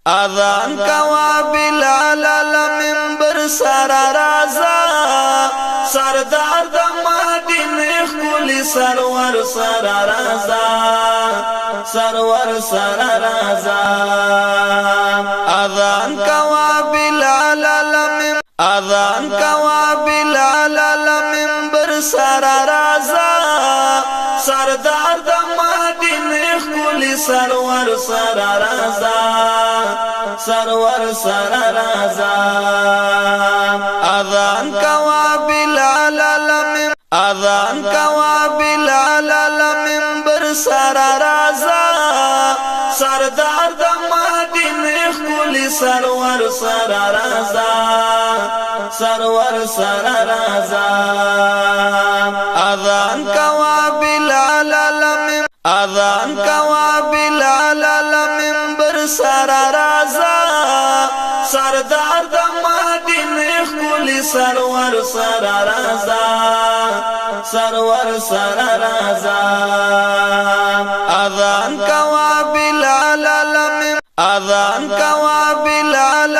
اذان کوا بلال المنبر سر رازا سردار د مدینه خلی سرور سر رازا سرور سر رازا اذان کوا بلال المنبر اذان کوا بلال المنبر سر رازا سردار د مدینه خلی سرور سر رازا سرور سر رازا اذان کوا بلال المنبر اذان کوا بلال المنبر سر رازا سردار د مدینه خلی سرور سر رازا سرور سر رازا اذان کوا بلال المنبر اذان کوا بلال المنبر سر رازا سردار د مدینه خلی سرور سر رازا سرور سر رازا اذان کوا بلال المنبر اذان کوا بلال